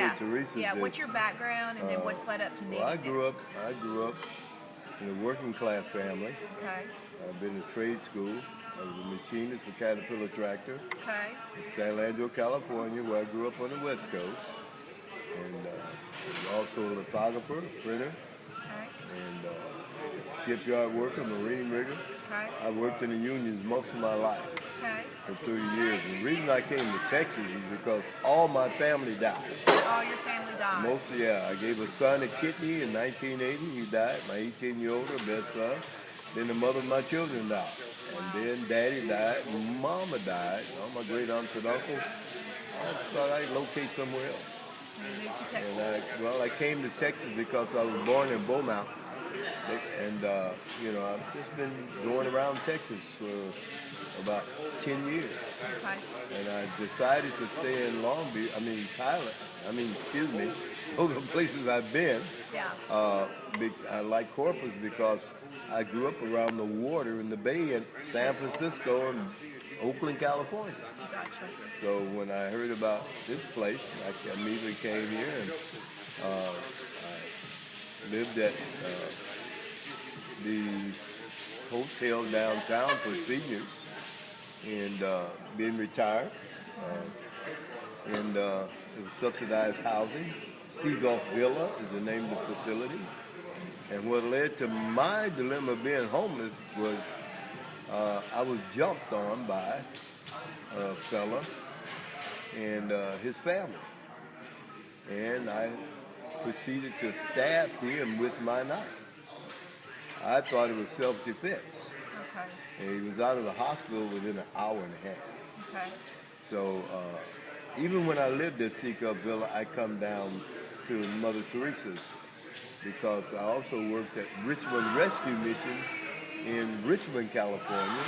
Mother Teresa Yeah. just. What's your background, and then what's led up to Well, needing this? I grew up in a working class family. Okay. I've been to trade school. I was a machinist for Caterpillar Tractor Okay. in San Leandro, California, where I grew up on the West Coast. And was also a lithographer, a printer, Okay. and shipyard worker, marine rigger. Okay. I worked in the unions most of my life Okay. for 30 years. And the reason I came to Texas is because all my family died. All your family died. Mostly, yeah. I gave a son a kidney in 1980. He died. My 18-year-old, best son. Then the mother of my children died. And then daddy died. And mama died. All my great aunts and uncles. I thought I'd locate somewhere else. You moved to Texas. And I came to Texas because I was born in Beaumont. And, I've just been going around Texas for about 10 years. Okay. And I decided to stay in Thailand. Those are places I've been. Yeah. I like Corpus because I grew up around the water in the bay in San Francisco and Oakland, California. Gotcha. So when I heard about this place, I immediately came here and I lived at the hotel downtown for seniors and being retired. And it was subsidized housing. Seagulf Villa is the name of the facility. And what led to my dilemma of being homeless was I was jumped on by a fella and his family. And I proceeded to stab him with my knife. I thought it was self-defense. Okay. And he was out of the hospital within an hour and a half. Okay. So even when I lived at Seagull Villa, I come down to Mother Teresa's because I also worked at Richmond Rescue Mission in Richmond, California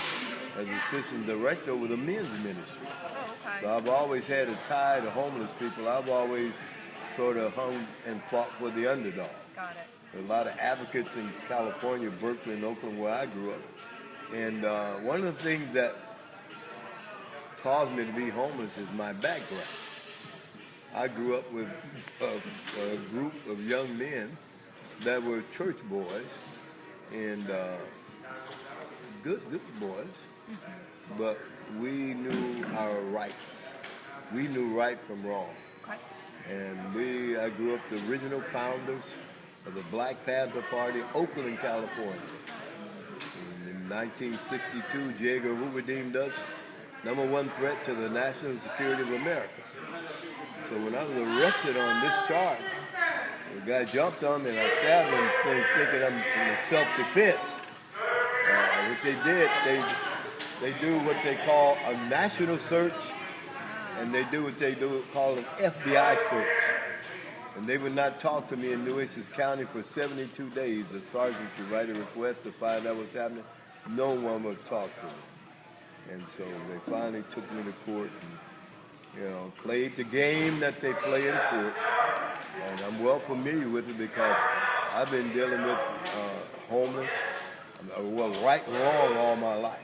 as assistant director with a men's ministry. Oh, okay. So I've always had a tie to homeless people. I've always sort of hung and fought for the underdog. Got it. There are a lot of advocates in California, Berkeley, and Oakland, where I grew up. And one of the things that caused me to be homeless is my background. I grew up with a group of young men that were church boys and good boys, but we knew our rights. We knew right from wrong. Okay. And I grew up the original founders of the Black Panther Party, Oakland, California. And in 1962, J. Edgar Hoover deemed us number one threat to the national security of America. So when I was arrested on this charge, the guy jumped on me and I stabbed him thinking I'm in self-defense. What they did, they do what they call a national search, and they do what they call an FBI search. And they would not talk to me in Nueces County for 72 days. The sergeant could write a request to find out what's happening. No one would talk to me. And so they finally took me to court and, played the game that they play in court. And I'm well familiar with it because I've been dealing with homeless, right and wrong all my life.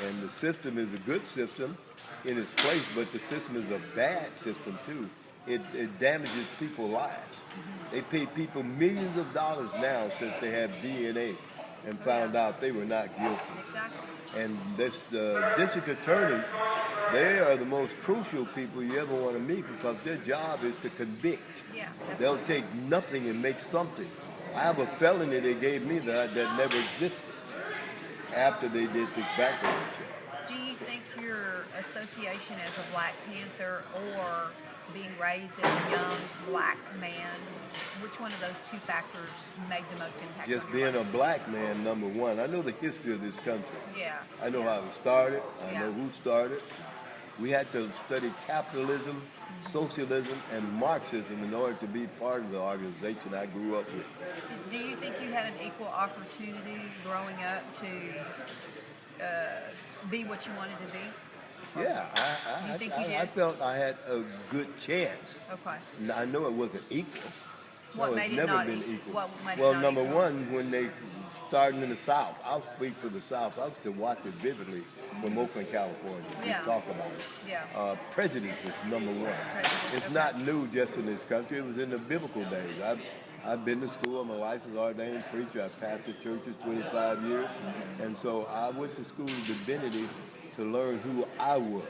And the system is a good system in its place, but the system is a bad system too. It damages people's lives. They pay people millions of dollars now since they have DNA and found out they were not guilty. Exactly. And the district attorneys, they are the most crucial people you ever want to meet because their job is to convict. Yeah. They'll take nothing and make something. I have a felony they gave me that never existed after they did the background check. Do you think your association as a Black Panther or being raised as a young black man, which one of those two factors made the most impact Just on being your a life? black man, number one. I know the history of this country. Yeah. I know how it started. I Yeah. know who started. We had to study capitalism, socialism, and Marxism in order to be part of the organization I grew up with. Do you think you had an equal opportunity growing up to be what you wanted to be? Yeah, You think you I did? felt I had a good chance. Okay. I know it wasn't equal. What No, made it's it never not been equal? equal. What made it Well, not number equal? one, when they starting in the South. I'll speak for the South. I used to watch it vividly from Oakland, California. Yeah. We talk about it. Yeah. Prejudice is number one. Prejudice, It's okay. not new just in this country. It was in the biblical days. I've been to school. I'm a licensed ordained preacher. I've pastored churches 25 years. And so I went to school of divinity to learn who I was.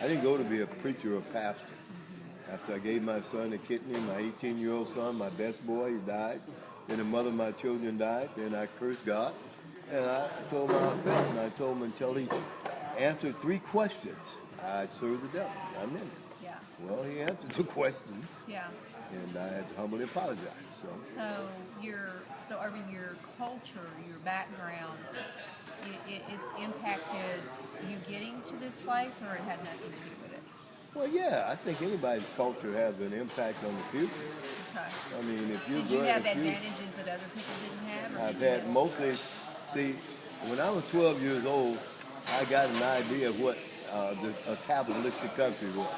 I didn't go to be a preacher or pastor. After I gave my son a kidney, my 18-year-old son, my best boy, he died. Then the mother of my children died. Then I cursed God. And I told him how I felt. And I told him until he answered 3 questions, I'd serve the devil. I meant it. Yeah. Well, he answered the questions, Yeah. and I had to humbly apologize. So Irving, your culture, your background, it's impacted you getting to this place, or it had nothing to do with it? Well, yeah, I think anybody's culture has an impact on the future. Okay. I mean, if you Did you have advantages that other people didn't have? Or I've did you had mostly, see, when I was 12 years old, I got an idea of what a capitalistic country was.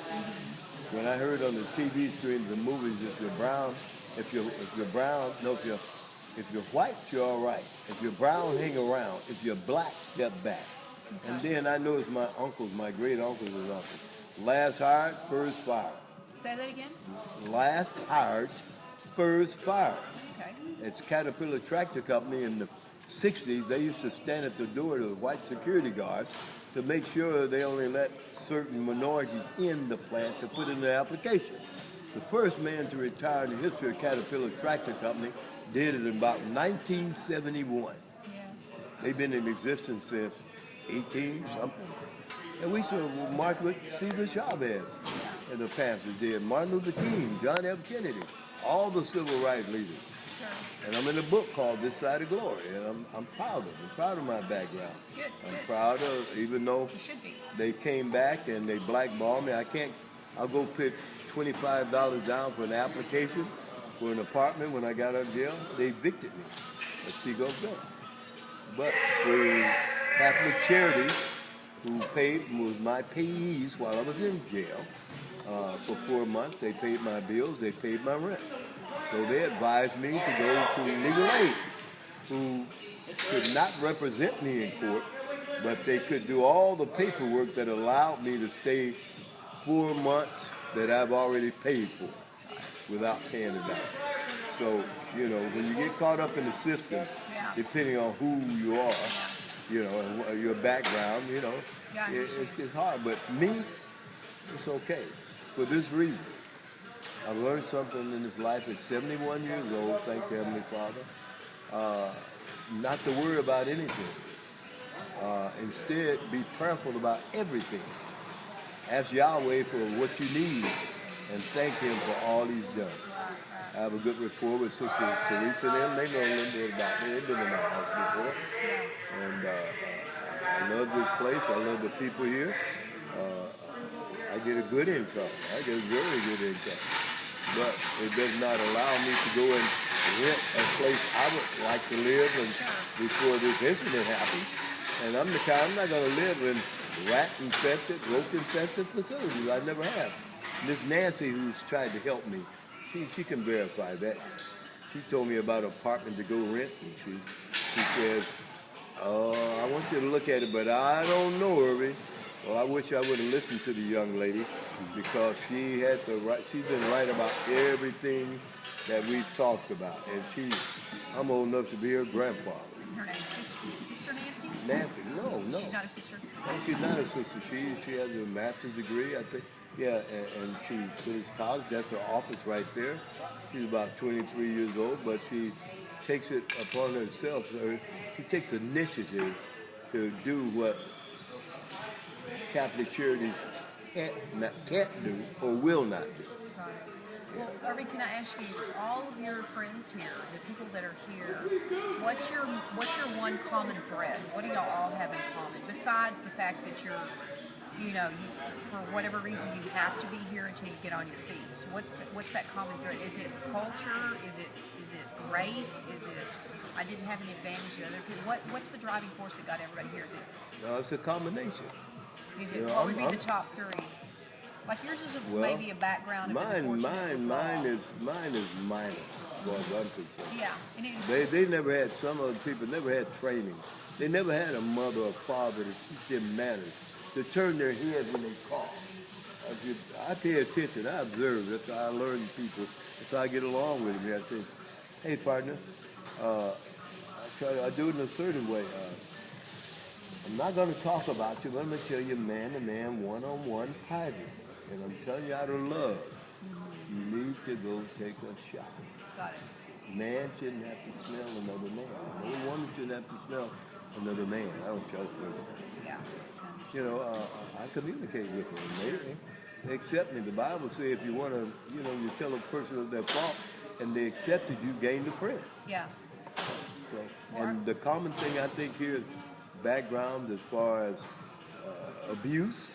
When I heard on the TV streams and movies, if you're brown, if you're white, you're all right. If you're brown, hang around. If you're black, step back. And then I noticed my uncles, my great uncles and uncles, last hired, first fired. Say that again? Last hired, first fired. Okay. It's Caterpillar Tractor Company in the 60s. They used to stand at the door to the white security guards to make sure they only let certain minorities in the plant to put in their application. The first man to retire in the history of Caterpillar Tractor Company did it in about 1971. Yeah. They've been in existence since 18 something. And we saw march with Cesar Chavez and the Panthers did, Martin Luther King, John F. Kennedy, all the civil rights leaders. Sure. And I'm in a book called This Side of Glory, and I'm proud of it. I'm proud of my background. Good. I'm Good. proud of, even though You should be. they came back and they blackballed me. I'll go put $25 down for an application for an apartment when I got out of jail. They evicted me at Seagull Villa. But through Catholic Charities, who was my payees while I was in jail, for 4 months, they paid my bills, they paid my rent. So they advised me to go to legal aid, who could not represent me in court, but they could do all the paperwork that allowed me to stay 4 months that I've already paid for without paying it out. So, when you get caught up in the system, depending on who you are, and your background, it's hard. But me, it's okay. For this reason, I've learned something in this life at 71 years old, thank the Heavenly Father, not to worry about anything. Instead, be prayerful about everything. Ask Yahweh for what you need and thank Him for all He's done. I have a good rapport with Sister Teresa and them. They know a little bit about me. They've been in my house before. And I love this place. I love the people here. I get a good income. I get a very good income. But it does not allow me to go and rent a place I would like to live before this incident happened. And I'm not going to live in rat-infested, roach-infested facilities. I never have. Miss Nancy, who's tried to help me, she can verify that. She told me about an apartment to go rent, and she says, I want you to look at it, but I don't know, Irving. Well, I wish I would have listened to the young lady, because she's been right about everything that we've talked about. And I'm old enough to be her grandfather. Her name's Sister Nancy? Nancy, no. She's not a sister? No, she's not a sister. She has a master's degree, I think. Yeah, and she finished college. That's her office right there. She's about 23 years old, but she takes it upon herself. She takes initiative to do what Catholic Charities can't do or will not do. Got it. Well, Irving, can I ask you, all of your friends here, the people that are here, what's your one common thread? What do y'all all have in common? Besides the fact that you're, for whatever reason, you have to be here until you get on your feet. So what's that common thread? Is it culture? Is it race? Is it I didn't have an advantage to other people? What's the driving force that got everybody here? Is it? No, it's a combination. What would be the top three? Like yours is Well, maybe a background of enforcement as law. mine is minor, as far as I'm concerned. Yeah, and it They never had, some other people never had training. They never had a mother or father to teach them manners, to turn their heads when they talk. I pay attention, I observe. That's how I learn people. That's how I get along with them. I say, hey partner, I do it in a certain way. I'm not going to talk about you, but I'm going to tell you man to man, one-on-one, private. And I'm telling you out of love, you need to go take a shower. got it. Man shouldn't have to smell another man. No woman shouldn't have to smell another man. I don't trust women. Yeah. You know, I communicate with them. They accept me. The Bible says if you want to, you tell a person of their fault and they accept it, you gain the friend. Yeah. So, and the common thing I think here is background as far as abuse.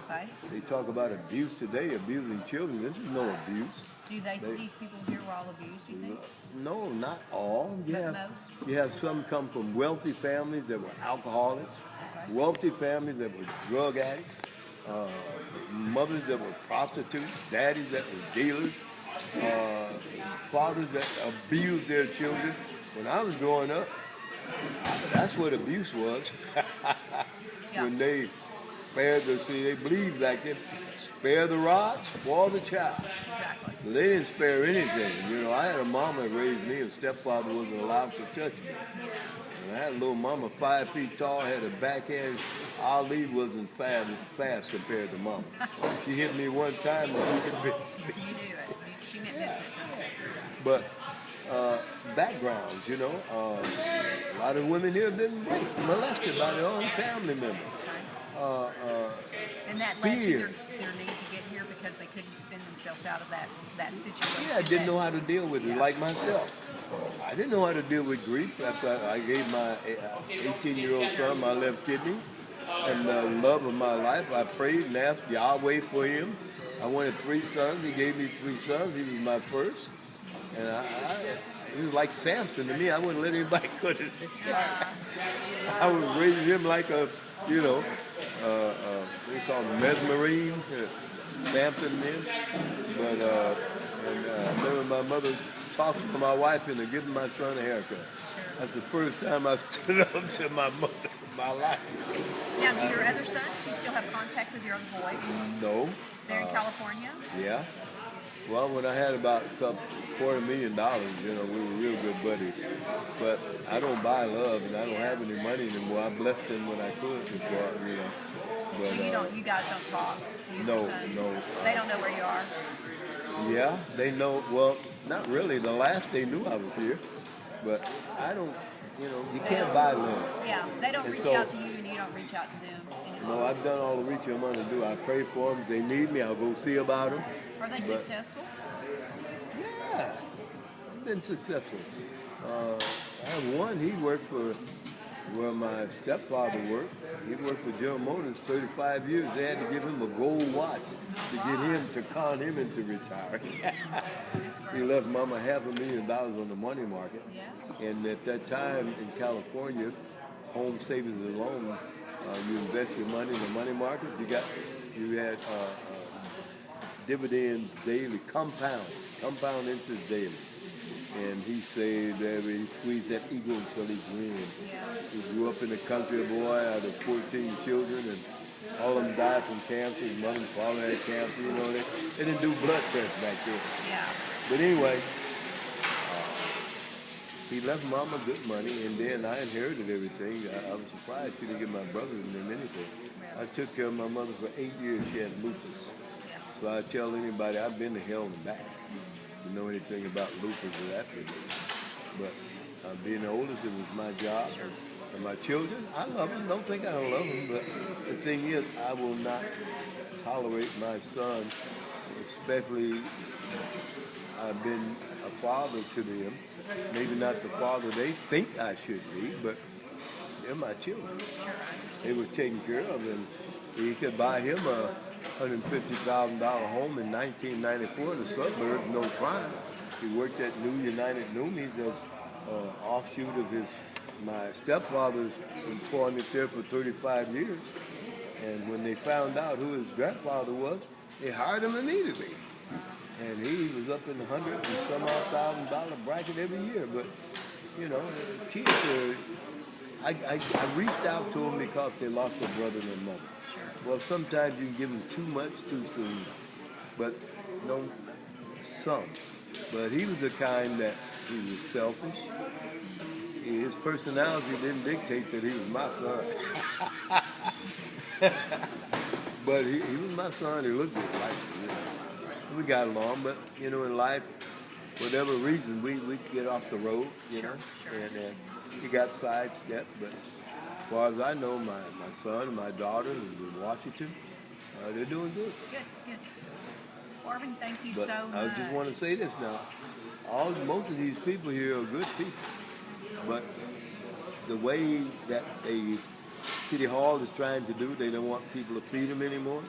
Okay. They talk about abuse today, abusing children. This is no abuse. Do these people here were all abused, do you think? No, not all. But most? You have some come from wealthy families that were alcoholics, Okay. wealthy families that were drug addicts, mothers that were prostitutes, daddies that were dealers, fathers that abused their children. When I was growing up, that's what abuse was. Yeah. When they they believed back then, spare the rod, spoil the child. Exactly. They didn't spare anything. I had a mama that raised me. A stepfather wasn't allowed to touch me. And I had a little mama, 5 feet tall, had a backhand. Ali wasn't fast compared to mama. She hit me one time and she convinced me. You knew it. She meant business, huh? But backgrounds, a lot of women here have been raped, molested by their own family members. And that led to Fear. their need to get here because they couldn't spin themselves out of that situation. Yeah, I didn't know how to deal with it, Yeah. like myself. I didn't know how to deal with grief after I gave my 18-year-old son my left kidney. And the love of my life, I prayed and asked Yahweh for him. I wanted 3 sons. He gave me 3 sons. He was my first. And he was like Samson to me. I wouldn't let anybody cut it. I was raising him like a, what do you call him, mesmerine, Samson men. But I remember my mother talking to my wife into giving my son a haircut. That's the first time I stood up to my mother in my life. Now, do your other sons, do you still have contact with your other boys? No. They're in California? Yeah. Well, when I had about $250,000, we were real good buddies. But I don't buy love, and I don't have any money anymore. I blessed them when I could before, But, So you guys don't talk? You and your no, sons? no. They don't know where you are? Yeah, they know. Well, not really. The last they knew I was here. But I don't, you can't buy love. Yeah, they don't And reach so- out to you and you don't reach out to them anymore. No, I've done all the reaching I'm going to do. I pray for them. If they need me, I'll go see about them. Are they But- successful? Yeah, I've been successful. I have one, he worked for where my stepfather worked. He worked for General Motors 35 years. They had to give him a gold watch to get him, to con him into retiring. He left Mama $500,000 on the money market. Yeah. And at that time in California, home savings and loan, you invest your money in the money market. You had dividends daily, compound interest daily. And he saved he squeezed that eagle until he grinned. Yeah. He grew up in the country, boy, out of 14 children, and all of them died from cancer. His mother and father had cancer, they didn't do blood tests back then. Yeah. But anyway, he left Mama good money, and then I inherited everything. I was surprised she didn't give my brother and them anything. I took care of my mother for 8 years. She had lupus. Yeah. So I tell anybody, I've been to hell and back. You know anything about lupus or that? But being the oldest, it was my job. And my children, I love them. Don't think I don't love them. But the thing is, I will not tolerate my son, especially I've been a father to them. Maybe not the father they think I should be, but they're my children. Sure, I understand. They were taken care of, and he could buy him a $150,000 home in 1994 in the suburbs, no crime. He worked at New United Noomies as an offshoot of my stepfather's employment there for 35 years. And when they found out who his grandfather was, They hired him immediately. And he was up in the hundred and some odd $1,000 bracket every year. But, you know, kids are, I reached out to them because they lost their brother and their mother. Well, sometimes you can give them too much too soon. But, no, some. But he was the kind that he was selfish. His personality didn't dictate that he was my son. But he was my son. He looked just like me. You know. We got along, but, you know, in life, whatever reason, we get off the road, you know, and he got sidestepped. But as far as I know, my son and my daughter who's in Washington, they're doing good. Good. Marvin, thank you But so much. I just want to say this now. Most of these people here are good people. But the way that City Hall is trying to do, they don't want people to feed them anymore.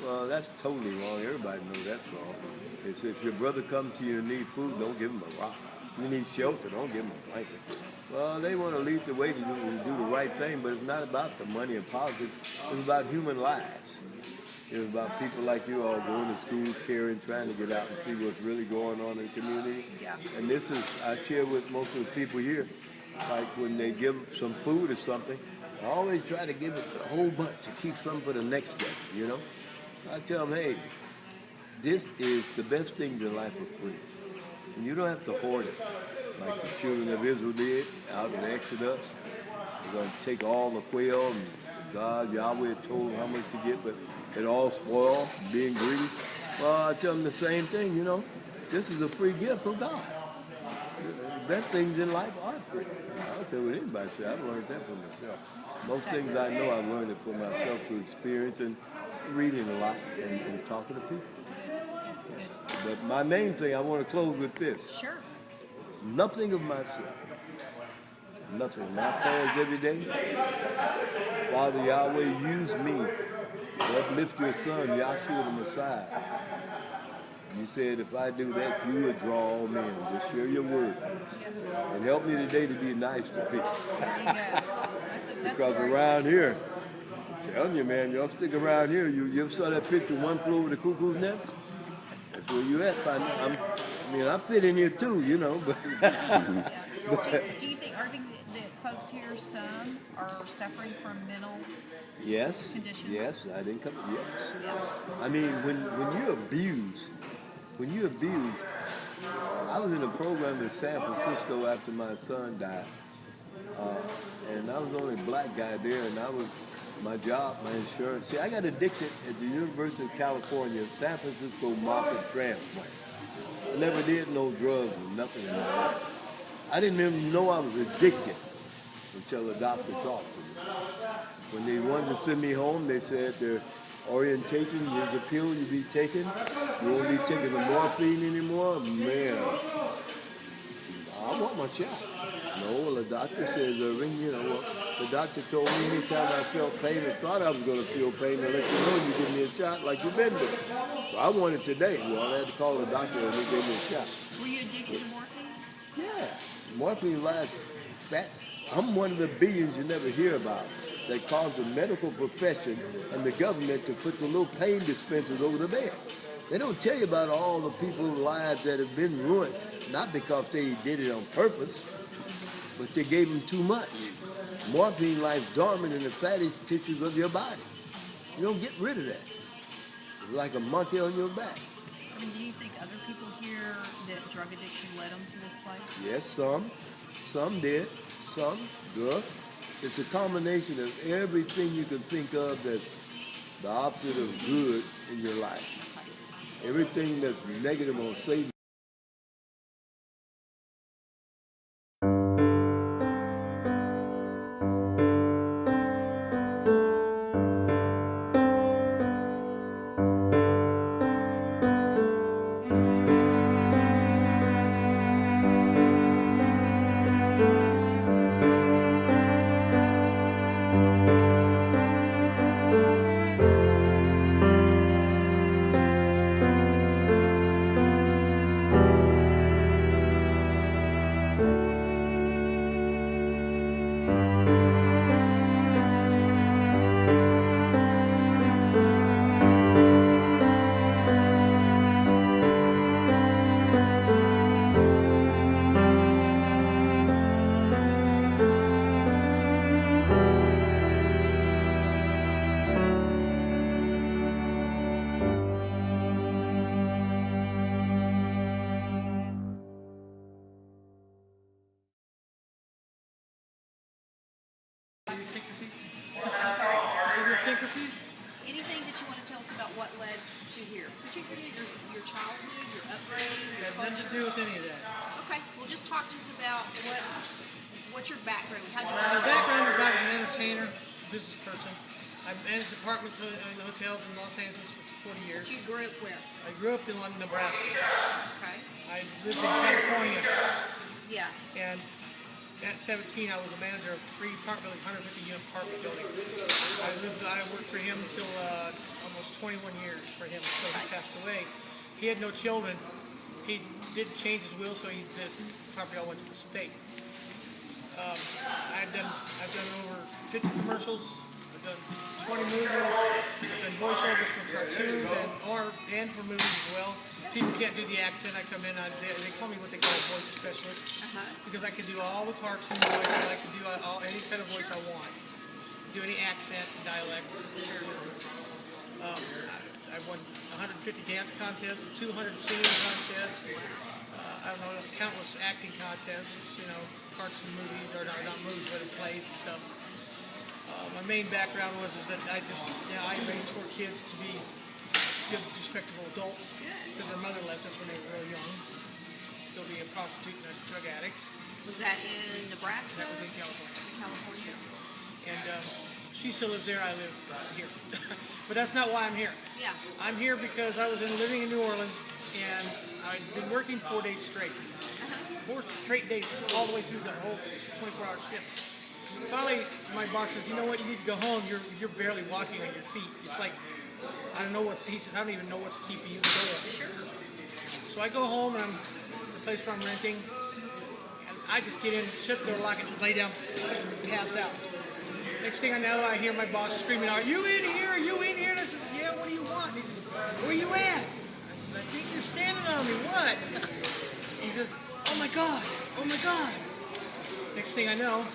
Well, that's totally wrong. Everybody knows that's wrong. It's if your brother comes to you and need food, don't give him a rock. You need shelter, don't give him a blanket. Well, they want to lead the way to do the right thing, but it's not about the money and politics. It's about human lives. It's about people like you all going to school, caring, trying to get out and see what's really going on in the community. Yeah. And this is, I share with most of the people here, like when they give some food or something, I always try to give it a whole bunch to keep some for the next day, you know? I tell them, hey, this is the best things in life are free. And you don't have to hoard it like the children of Israel did out in Exodus. They're going to take all the quail and God, Yahweh told them how much to get, but it all spoiled, being greedy. Well, I tell them the same thing, you know. This is a free gift from God. The best things in life are free. I don't care what anybody says. I've learned that for myself. Most things I know, I've learned it for myself through experience and reading a lot and talking to people. But my main thing, I want to close with this. Sure. Nothing of myself. Nothing. My prayers every day. Father Yahweh, use me to uplift your son, Yahshua the Messiah. You said if I do that, you would draw all men. Just share your word. And help me today to be nice to people. There you go. That's Because great. around here, I'm telling you, man, y'all stick around here. You ever saw that picture, One Flew Over the Cuckoo's Nest? That's where you at. I fit in here too, you know. But Do you think, Irving, that folks here, some are suffering from mental yes, conditions? yes, I didn't come. Yes. Yeah. I mean, when you abuse, I was in a program in San Francisco after my son died, and I was the only black guy there, and my job, my insurance. See, I got addicted at the University of California, San Francisco Market Transplant. I never did no drugs or nothing in my life. I didn't even know I was addicted until the doctor talked to me. When they wanted to send me home, they said their orientation, there's a pill you be taking. You won't be taking the morphine anymore. Man, I want my shot. No, well, the doctor says, Irving, you know, well, the doctor told me anytime I felt pain or thought I was going to feel pain, to let you know you give me a shot like you've been doing. So I want it today. Well, I had to call the doctor and he gave me a shot. Were you addicted to morphine? Yeah, morphine lies fat. I'm one of the billions you never hear about that caused the medical profession and the government to put the little pain dispensers over the bed. They don't tell you about all the people's lives that have been ruined, not because they did it on purpose, but they gave them too much. Morphine lies dormant in the fatty tissues of your body. You don't get rid of that. It's like a monkey on your back. I mean, do you think other people here that drug addiction led them to this place? Yes, some did, some good. It's a combination of everything you can think of that's the opposite of good in your life. Everything that's negative on Satan. idiosyncrasies. I'm sorry. Idiosyncrasies. Anything that you want to tell us about what led to here, particularly your childhood, your upbringing, your Had nothing to culture? do with any of that. Okay, well, just talk to us about what's your background? How'd you My grow up? background is I was an entertainer, business person. I managed apartments and hotels in Los Angeles for 40 years. So you grew up where? I grew up in London, Nebraska. Okay. I lived in California, Yeah. and at 17, I was a manager of 3 apartment buildings, 150-unit apartment buildings. I worked for him until almost 21 years for him until he passed away. He had no children. He didn't change his will, so the property all went to the state. I've done over 50 commercials. I've done 20 movies. I've done voiceovers for cartoons and for movies as well. People can't do the accent. I come in, they call me what they call a voice specialist because I can do all the cartoon voices. I can do any kind of voice I want. Do any accent, dialect. I've won 150 dance contests, 200 singing contests. I don't know, countless acting contests. You know, parts in movies or not movies, but in plays and stuff. My main background is that I raised 4 kids to be good, respectable adults because their mother left us when they were real young. Still being a prostitute and a drug addict. Was that in Nebraska? That was in California. California. And she still lives there. I live here. But that's not why I'm here. Yeah. I'm here because I was living in New Orleans and I'd been working 4 days straight. 4 straight days, all the way through the whole 24-hour shift. Finally, my boss says, you know what, you need to go home. You're barely walking on your feet. It's like, I don't know he says, I don't even know what's keeping you going. Sure. So I go home and the place where I'm renting, and I just get in, shut the door, lock it, lay down, pass out. Next thing I know, I hear my boss screaming out, "You in here? Are you in here?" And I said, "Yeah, what do you want?" And he says, "Where you at?" I said, "I think you're standing on me, what?" He says, "Oh my God, oh my God." Next thing I know,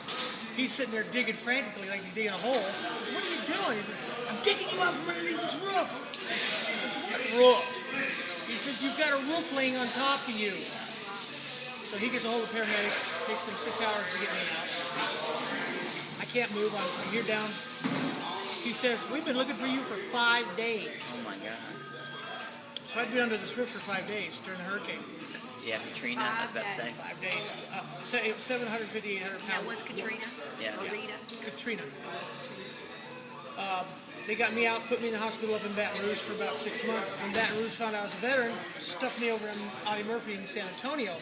he's sitting there digging frantically like he's digging a hole. I said, "What are you doing?" He says, "I'm digging you out from underneath this roof." I said, "What roof?" He says, "You've got a roof laying on top of you." So he gets a hold of paramedics, takes them 6 hours to get me out. I can't move, I'm here down. He says, "We've been looking for you for 5 days." Oh my God. So I'd been under this roof for 5 days during the hurricane. Yeah, Katrina, I was about to say. 5 days. It was 750, 800 pounds. That was Katrina? Yeah. Or Rita? Katrina. They got me out, put me in the hospital up in Baton Rouge for about 6 months. When Baton Rouge found out I was a veteran, stuffed me over in Audie Murphy in San Antonio,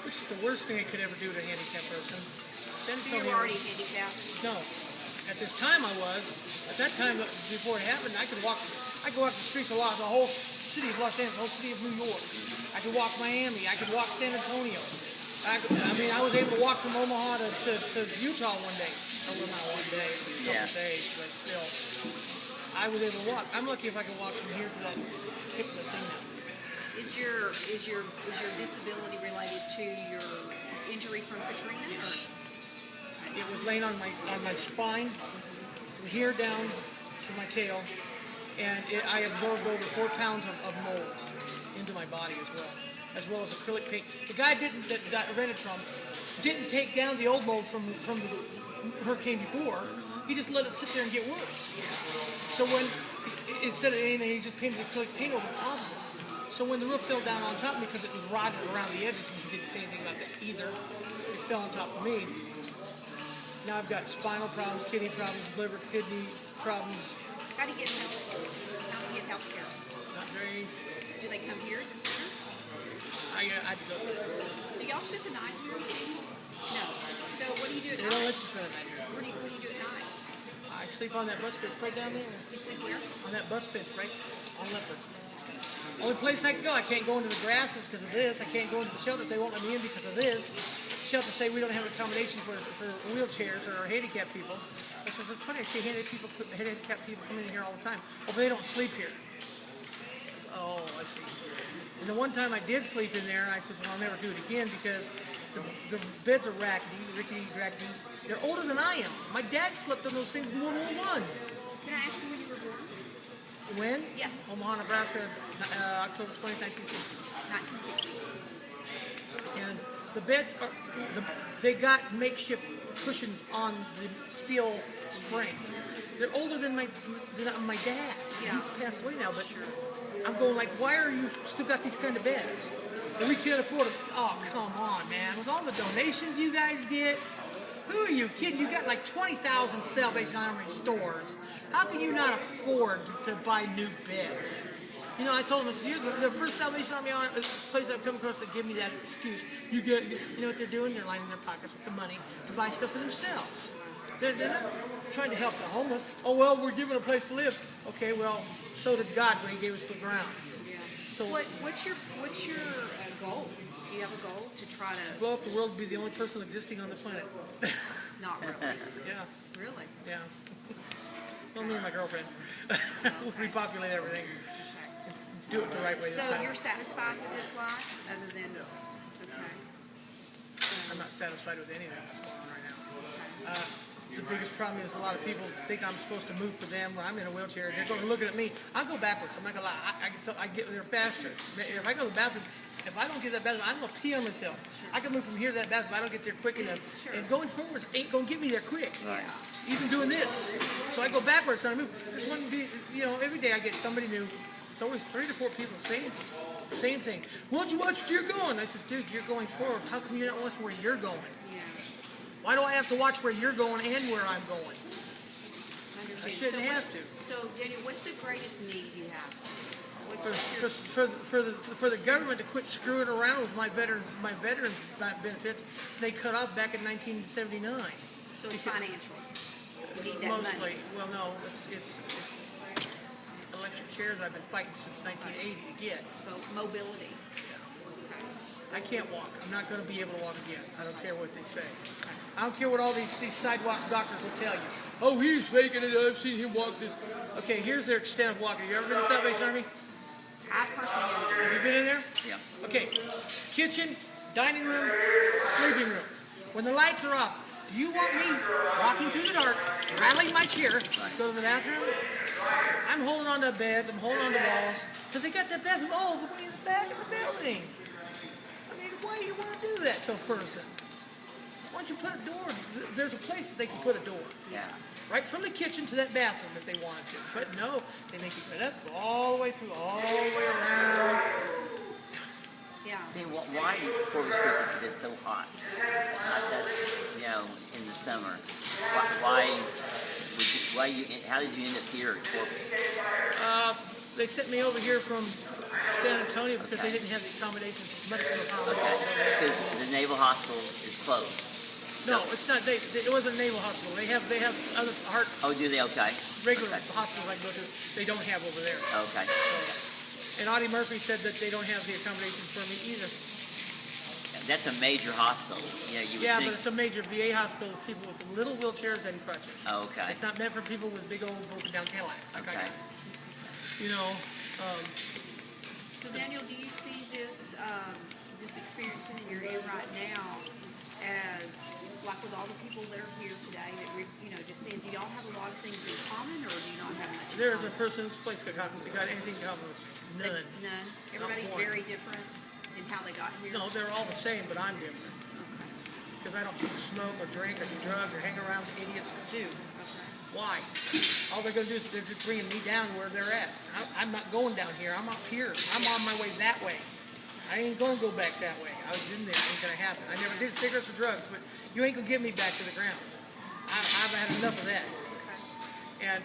which is the worst thing I could ever do to a handicapped person. San So you were Antonio- already handicapped? No. At this time I was. At that time, before it happened, I could walk the streets a lot, the whole city of Los Angeles, the whole city of New York. I could walk Miami. I could walk San Antonio. I was able to walk from Omaha to Utah one day. Or well, not one day, a Yeah. couple days, but still. I was able to walk. I'm lucky if I can walk from here to that tip of the thing now. Is your disability related to your injury from Katrina? Or? It was laying on my spine, from here down to my tail, and I absorbed over 4 pounds of mold into my body as well as acrylic paint. The guy that I rented from didn't take down the old mold from the hurricane before. He just let it sit there and get worse. So when instead of anything, he just painted acrylic paint over top of it. So when the roof fell down on top of me because it was rotted around the edges, he didn't say anything about that either. It fell on top of me. Now I've got spinal problems, kidney problems, liver, kidney problems. How do you get help? How do you get health care? Not very. Do they come here to the center? I had to go. Do y'all spend the night here? No. So what do you do at They don't let night? you spend the night here. What do you do at night? I sleep on that bus bench right down there. You sleep where? On that bus bench right on Leopard. Only place I can go. I can't go into the grasses because of this. I can't go into the shelter. They won't let me in because of this. Shelter say we don't have accommodations for wheelchairs or handicapped people. I said, "It's funny. I see handicapped people come in here all the time. Oh, but they don't sleep here." Oh, I see. And the one time I did sleep in there, I said, "Well, I'll never do it again because the beds are rickety. They're older than I am. My dad slept on those things in World War I." Can I ask you when you were born? When? Yeah. Omaha, Nebraska, October 20th, 1960. 1960. And The beds are, they got makeshift cushions on the steel springs. They're older than my dad. Yeah. He's passed away now, but I'm going like, why are you still got these kind of beds? And we can't afford them. Oh, come on, man. With all the donations you guys get, who are you kidding? You got like 20,000 Salvation Army stores. How can you not afford to buy new beds? You know, I told them, I said, you're the first Salvation Army place I've come across that give me that excuse. You know what they're doing? They're lining their pockets with the money to buy stuff for themselves. They're not trying to help the homeless. Oh, well, we're giving a place to live. Okay, well, so did God when He gave us the ground. Yeah. So What's your goal? Do you have a goal to try to? blow up the world to be the only person existing on the planet. Not really. Yeah, Really. yeah. Well, me and my girlfriend. We'll repopulate everything. Do it the right way. this So time. you're satisfied with this life, other than okay. I'm not satisfied with anything that's going on right now. The biggest problem is a lot of people think I'm supposed to move for them when I'm in a wheelchair. They're going looking at me. I'll go backwards. I'm not gonna lie. I get there faster. If I go to the bathroom, if I don't get that bathroom, I'm gonna pee on myself. I can move from here to that bathroom. If I don't get there quick enough. Sure. And going forwards ain't gonna get me there quick. Yeah. Even doing this, so I go backwards and I move. This wouldn't be, you know, every day I get somebody new. It's always 3 to 4 people same thing. Why don't you watch where you're going? I said, dude, you're going forward. How come you're not watching where you're going? Yeah. Why do I have to watch where you're going and where I'm going? I understand. I shouldn't have to. So Daniel, what's the greatest need you have? For the government to quit screwing around with my veterans benefits, they cut off back in 1979. So it's financial. You need that Mostly, money. well, no, it's electric chairs I've been fighting since 1980 to get. So mobility. I can't walk. I'm not going to be able to walk again. I don't care what they say. I don't care what all these sidewalk doctors will tell you. Oh, he's faking it. I've seen him walk this. Okay, here's their extent of walking. You ever been to Salvation Army? I personally never. Have you been in there? Yeah. Okay. Kitchen, dining room, sleeping room. When the lights are off, do you want me walking through the dark, rattling my chair, go to the bathroom? I'm holding on to beds, I'm holding on to walls, because they got that bathroom all the way in the back of the building. I mean, why do you want to do that to a person? Why don't you put a door? There's a place that they can put a door. Yeah. Right from the kitchen to that bathroom if they wanted to. But no, they make you put up all the way through, all the way around. Yeah. I mean, why Corpus Christi? Because it's so hot. You know, in the summer. How did you end up here at Corpus? They sent me over here from San Antonio because they didn't have the accommodations, medical Okay. accommodations. Because the Naval Hospital is closed. No, it's not. It wasn't a naval hospital. They have other heart Oh, do they? Okay. regular Okay. hospitals I go to. They don't have over there. Okay. And Audie Murphy said that they don't have the accommodations for me either. That's a major hospital. You know, you would Yeah, think. but it's a major VA hospital with people with little wheelchairs and crutches. Oh, okay. It's not meant for people with big old broken down Cadillacs. Okay. You know, So Daniel, do you see this this experience that you're in right now as like with all the people that are here today that we're just saying, do y'all have a lot of things in common, or do you not have much in there's a common? person in this place that got anything in common with me. None. None. Everybody's one. very different in how they got here. No, they're all the same, but I'm different. Because I don't choose to smoke or drink or do drugs or hang around with idiots that do. Why? All they're going to do is they're just bringing me down where they're at. I'm not going down here. I'm up here. I'm on my way that way. I ain't going to go back that way. I was in there. It ain't going to happen. I never did cigarettes or drugs, but you ain't going to get me back to the ground. I've had enough of that. And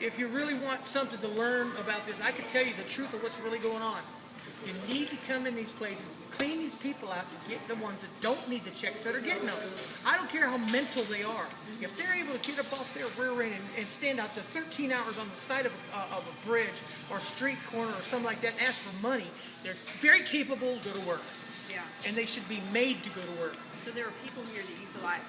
if you really want something to learn about this, I can tell you the truth of what's really going on. You need to come in these places, clean these people out, to get the ones that don't need the checks that are getting them. I don't care how mental they are. If they're able to get up off their rear end and stand out to 13 hours on the side of a bridge or a street corner or something like that and ask for money, they're very capable to go to work. Yeah. And they should be made to go to work. So there are people here that you feel like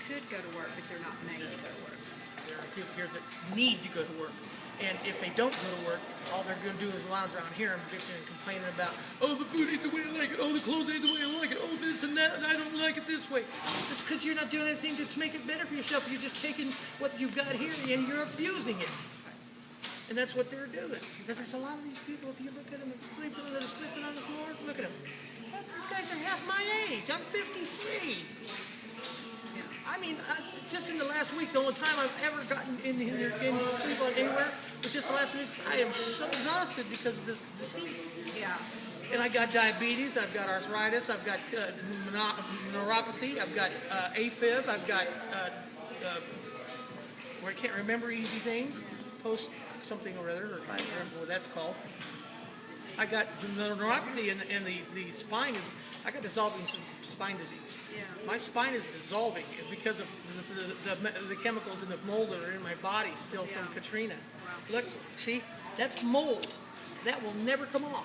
could go to work, but they're not made to go to work. There are people here that need to go to work. And if they don't go to work, all they're going to do is lounge around here and bitching and complaining about, oh, the food ain't the way I like it, oh, the clothes ain't the way I like it, oh, this and that, and I don't like it this way. It's because you're not doing anything to make it better for yourself. You're just taking what you've got here and you're abusing it. And that's what they're doing. Because there's a lot of these people, if you look at them, they're sleeping on the floor, look at them. These guys are half my age. I'm 53. Yeah. I mean, just in the last week, the only time I've ever gotten in sleep on anywhere was just the last week. I am so exhausted because of this disease. Yeah. And I got diabetes, I've got arthritis, I've got neuropathy, I've got AFib, I've got, where I can't remember easy things, post something or other, or I can't remember what that's called. I got the neuropathy and the spine is, I got dissolving spine disease. Yeah. My spine is dissolving because of the chemicals in the mold that are in my body still from Yeah. Katrina. Wow. Look, see, that's mold. That will never come off.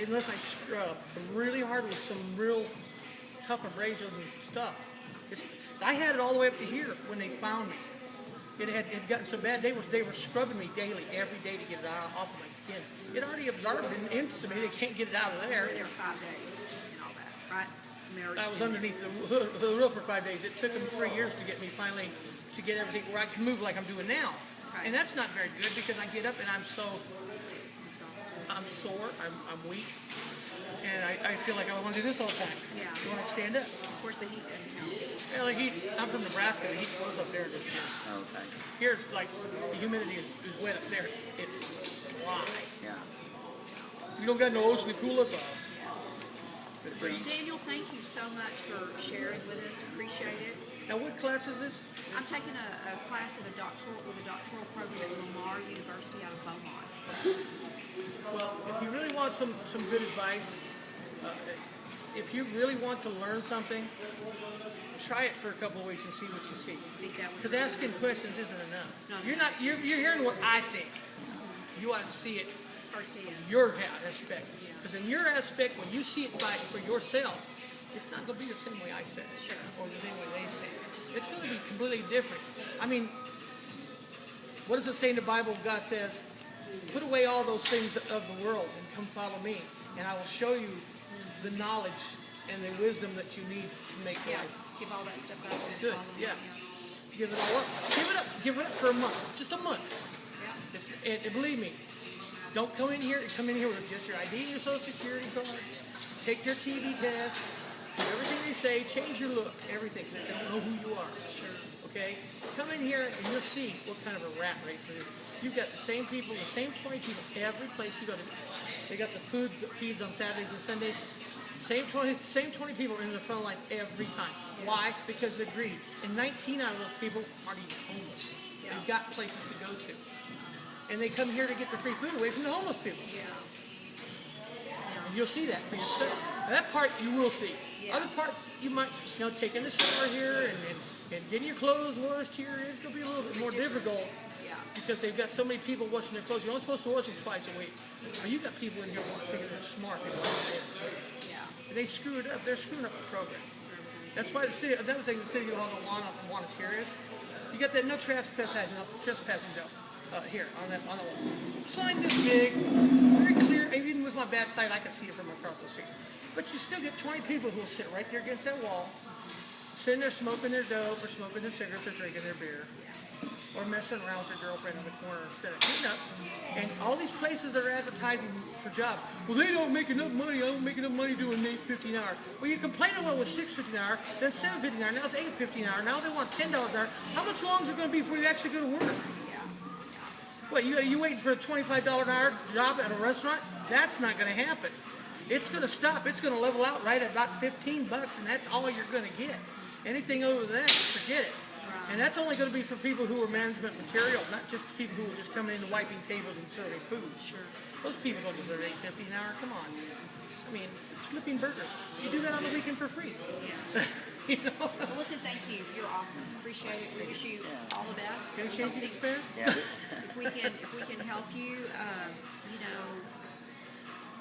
Unless I scrub really hard with some real tough abrasions and stuff. I had it all the way up to here when they found me. It had gotten so bad they were scrubbing me daily, every day to get it off of my skin. It already absorbed into me. They can't get it out of there. There were 5 days and all that, right? Marriage. I was underneath the roof for 5 days. It took them 3 years to get me finally to get everything where I can move like I'm doing now. Right. And that's not very good because I get up and I'm Exhausted. sore, I'm weak, and I feel like I want to do this all the time. Yeah. You want to stand up? Of course, the heat doesn't help. Yeah, like I'm from Nebraska. The heat goes up there this year. Okay. Here it's like the humidity is wet up there. It's dry. Yeah. We don't got no ocean to cool us off. Good breeze. Daniel, thank you so much for sharing with us. Appreciate it. Now, what class is this? I'm taking a class at a doctoral program at Lamar University out of Beaumont. Well, if you really want some good advice, if you really want to learn something, try it for a couple of weeks and see what you see. Think that would Because be asking questions isn't enough. It's not You're enough. not. You're hearing what I think. You ought to see it firsthand. your aspect. Because in your aspect, when you see it for yourself, it's not going to be the same way I said it, Sure. or the same way they say it. It's going to be completely different. I mean, what does it say in the Bible? God says, put away all those things of the world and come follow me, and I will show you the knowledge and the wisdom that you need to make Yeah. life. Give all that stuff up. And Good, follow me. yeah. Give it all up. Give it up. Give it up for a month. Just a month. Yeah. And believe me, don't come in here with just your ID and your social security card. Take your TB test. Do everything they say. Change your look. Everything. Because they don't know who you are. Sure. Okay? Come in here and you'll see what kind of a rat race it is. You've got the same people, the same 20 people every place you go to. They got the food that feeds on Saturdays and Sundays. Same 20 people in the front line every time. Why? Because they're greedy. And 19 out of those people aren't even homeless. Yeah. They've got places to go to. And they come here to get the free food away from the homeless people. Yeah. And you'll see that for yourself. And that part you will see. Yeah. Other parts you might, taking the shower here and getting your clothes washed here is going to be a little bit more difficult. Yeah. Because they've got so many people washing their clothes. You're only supposed to wash them twice a week. But you've got people in here thinking they're smart. Yeah. And they screw it up. They're screwing up the program. That's why another thing the city of Hall don't want us here is, you got that no trespassing zone here on the wall. Sign this big, very clear. Even with my bad sight, I can see it from across the street. But you still get 20 people who will sit right there against that wall, sitting there smoking their dope or smoking their cigarettes or drinking their beer. Or messing around with their girlfriend in the corner instead of getting up. And all these places that are advertising for jobs. Well, they don't make enough money. I don't make enough money doing $8.50 an hour. Well, you complain about it was $6.50 an hour, then $7.50 an hour, now it's $8.50 an hour. Now they want $10 an hour. How much longer is it going to be before you actually go to work? What, you waiting for a $25 an hour job at a restaurant? That's not going to happen. It's going to stop. It's going to level out right at about $15, and that's all you're going to get. Anything over that, forget it. And that's only going to be for people who are management material, not just people who are just coming in and wiping tables and serving food. Sure. Those people don't deserve $8.50 an hour. Come on. I mean, it's flipping burgers. You do that on the weekend for free. Yeah. You know? Well, listen, thank you. You're awesome. Appreciate it. We wish you all the best. Can we change it, Spare? Yeah. If we can help you,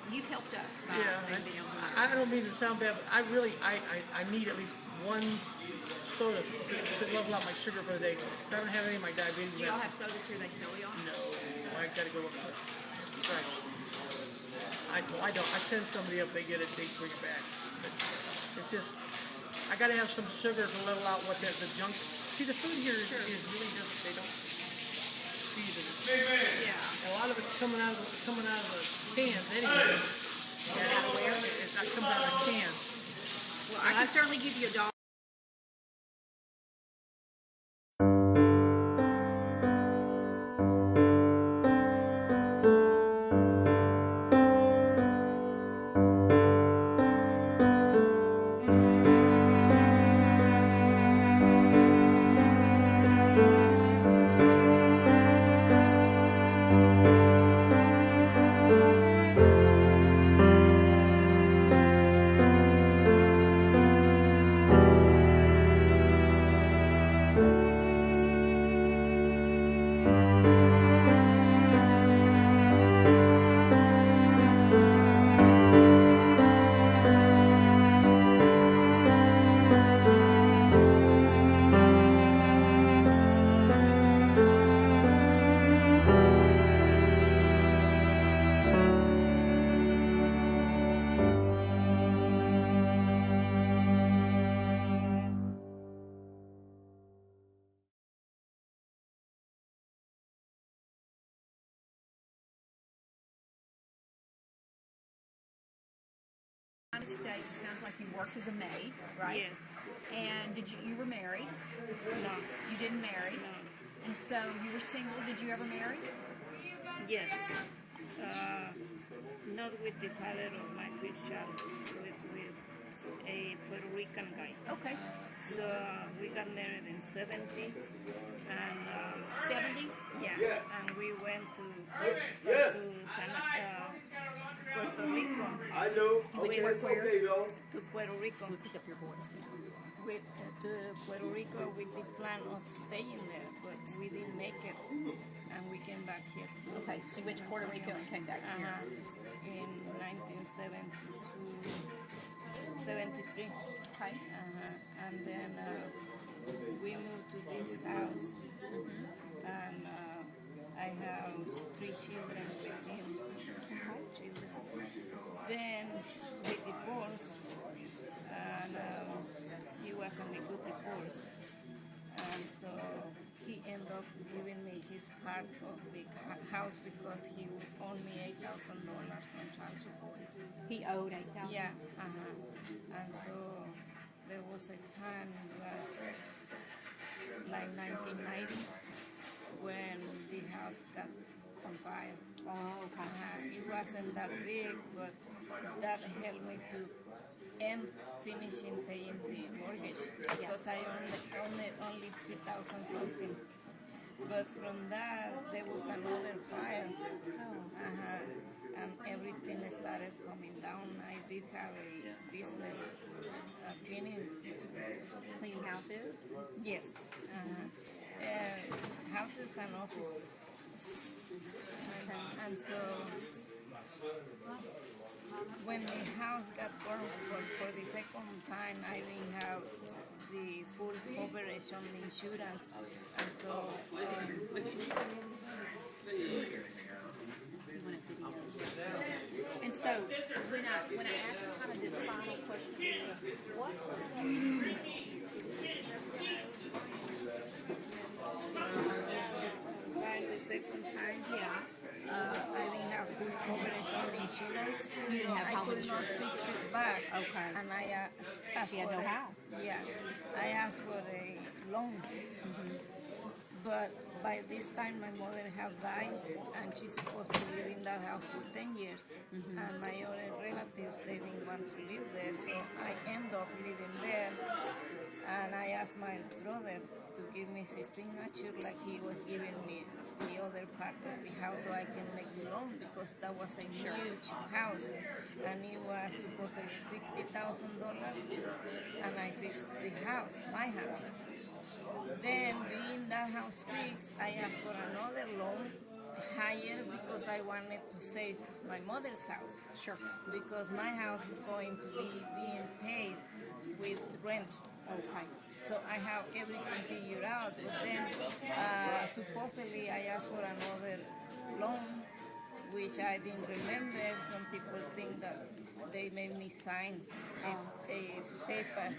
you've helped us by being able to. I don't mean to sound bad, but I need at least one soda to level out my sugar for the day. I don't have any of my diabetes. Do y'all have sodas here they sell y'all? No, I gotta go up first. Right. I don't. I send somebody up, they get it, they bring it back. But it's just, I gotta have some sugar to level out what the junk. See, the food here is really just, they don't season it. Yeah. And a lot of it's coming out of the cans anyway. And it's not coming out of the cans. I can certainly give you $1. United States, it sounds like you worked as a maid, right? Yes. And you were married? No. You didn't marry? No. And so you were single. Did you ever marry? Yes. Not with the father of my first child, with a Puerto Rican guy. Okay. So we got married in 70, and 70? yeah, and we went to Puerto Rico. I know. Okay, it's okay, though. To Puerto Rico. Pick up your voice. To Puerto Rico with the plan of staying there, but we didn't make it, and we came back here. Okay, so you went to Puerto Rico and came back here. In 1972, 73. Okay. And then we moved to this house, and I have 3 children with him. Children. Then we divorced, and he wasn't a good divorce, and so he ended up giving me his part of the house because he owed me $8,000 on child support. He owed $8,000. Yeah, and so there was a time, it was like 1990, when the house got on fire. Oh, okay. It wasn't that big, but that helped me to end finishing paying the mortgage because I only 3,000 something. But from that, there was another fire, and everything started coming down. I did have a business cleaning houses? Yes, houses and offices. And so when the house got burned for the second time, I didn't have the full coverage on the insurance, and so And so when I asked kind of this final question, what the second time, I didn't have full coverage on the insurance, You didn't so have I home could not insurance. fix it back. Okay. And I asked She had for no house. Yeah, I asked for a loan. But by this time, my mother had died, and she's supposed to live in that house for 10 years. And my other relatives, they didn't want to live there, so I ended up living there. And I asked my brother to give me his signature like he was giving me the other part of the house so I can make the loan, because that was a huge house. And it was supposedly $60,000, and I fixed the house, my house. Then, being that house fixed, I asked for another loan higher because I wanted to save my mother's house. Sure. Because my house is going to be being paid with rent. Okay. So I have everything figured out. But then, supposedly, I asked for another loan, which I didn't remember. Some people think that they made me sign a paper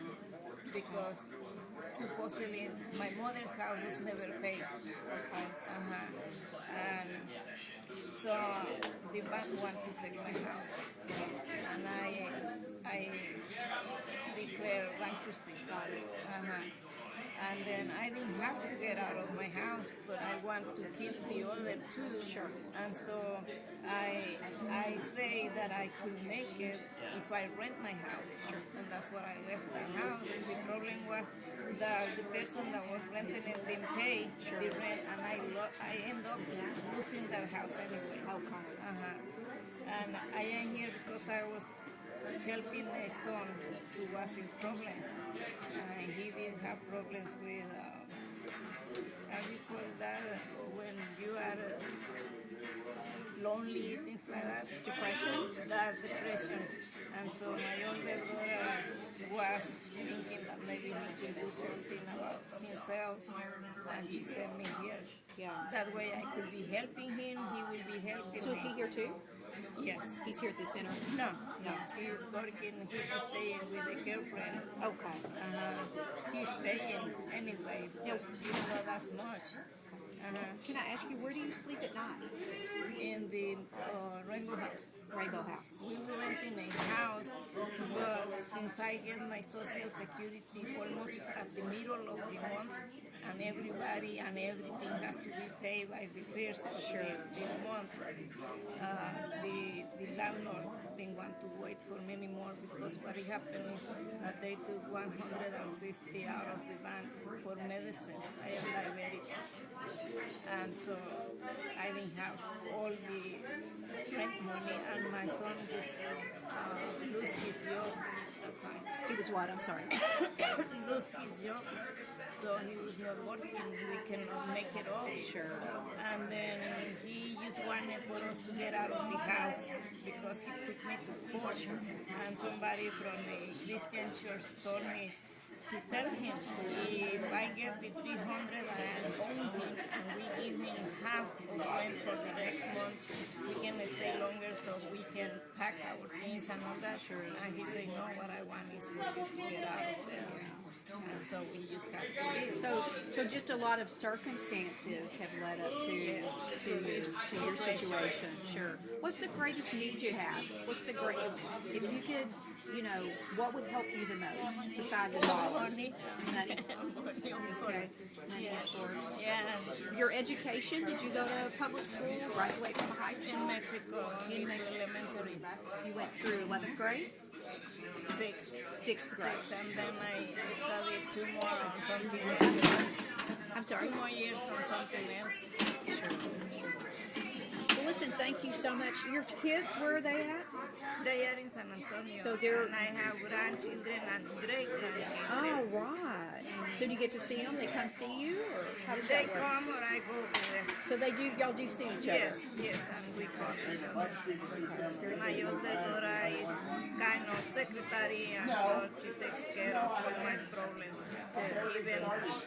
because supposedly my mother's house was never paid. And so the bank wanted to take my house, and I declare bankruptcy. And then I didn't have to get out of my house, but I want to keep the other two. Sure. And so I say that I could make it if I rent my house. Sure. And that's what I left the house. The problem was that the person that was renting it didn't pay the rent, and I end up losing that house anyway. Okay. And I am here because I was helping a son who was in problems. He did have problems with, how do you call that, when you are lonely, things like that. Depression? That depression. And so my older brother was thinking that maybe he could do something about himself, and she sent me here. Yeah. That way I could be helping him, he will be helping So is me. he here too? Yes. He's here at the center? No. He's working, he's staying with a girlfriend. Okay. He's paying anyway, but it's not as much. Can I ask you, where do you sleep at night? In the Rainbow House. Rainbow House. We were renting a house, but since I get my Social Security almost at the middle of the month, and everybody and everything has to be paid by the first of the month, the landlord didn't want to wait for me anymore, because what happened is that they took 150 out of the bank for medicines. I am diabetic, and so I didn't have all the rent money, and my son just lost his job at that time. He was what? I'm sorry. Lost his job, so he was not working. We cannot make it all. Sure. And then he just wanted for us to get out of the house because he took me to court. And somebody from the Christian church told me to tell him, if I get the 300 and own him, and we give him half of rent for the next month, we can stay longer so we can pack our things and all that. And he said, no, what I want is for you to get out of there. And so we just have to leave. So just a lot of circumstances have led up to your situation. Sure. What's the greatest need you have? What's the great, if you could, what would help you the most besides a dollar? Money. Money. Money, of course. Money, of course. Yeah. Your education, did you go to public school, graduate from high In school? Mexico, in elementary. You went through 11th grade? Sixth grade. and then I studied 2 more on something else. I'm sorry. 2 more years on something else. Well, listen, thank you so much. Your kids, where are they at? They are in San Antonio. So they're- and I have grandchildren and great grandchildren. Oh, right. So do you get to see them? They come see you, or how does They that work? come or I go to them. So y'all do see each other? Yes, and we call each other. My older daughter is kind of secretary, and so she takes care of all my problems, even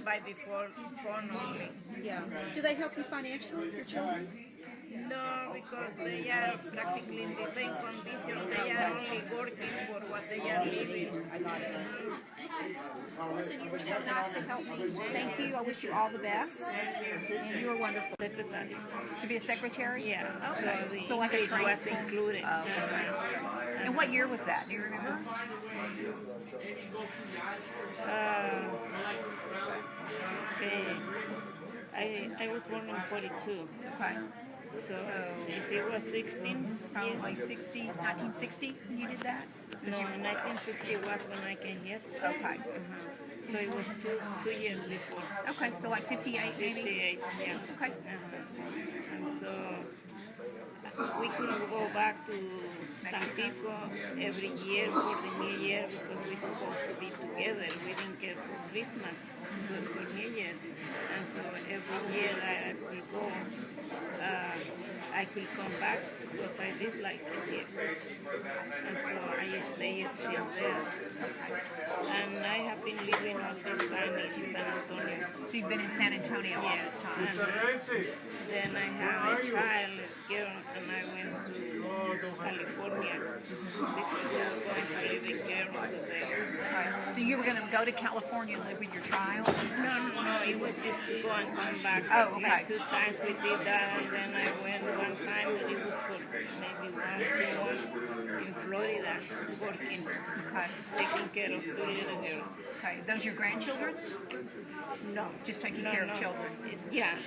by default, phone only. Yeah. Do they help you financially, your children? No, because they are practically in the same condition. They are only working for what they are living. Listen, you were so nice to help me. Thank you. I wish you all the best. And you were wonderful. Secretary. To be a secretary? Yeah. Okay. So like a train was included. And what year was that? Do you remember? Okay. I was born in 42. Okay. So if it was 16, Probably yes. 1960 when you did that? No, 1960 was when I came here. Okay. So it was two years before. Okay, so like 58 maybe? 58, yeah. Okay. And so we couldn't go back to Tampico every year for the New Year because we're supposed to be together. We didn't care for Christmas, but for New Year. And so every year I could go. I could come back because I did like it here. And so I stayed since there. And I have been living all this time in San Antonio. So you've been in San Antonio all Yes, this time? and then I have a child, girl, and I went to California because we were going to live in care over there. So you were going to go to California and live with your child? No, it was just to go and come back. Oh, okay. Like 2 times we did that, and then I went one time, but it was for maybe 1-2 months in Florida, working, taking care of 2 little girls. Okay. Those your grandchildren? No, Just taking care of children. Yeah,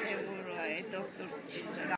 they were doctor's children.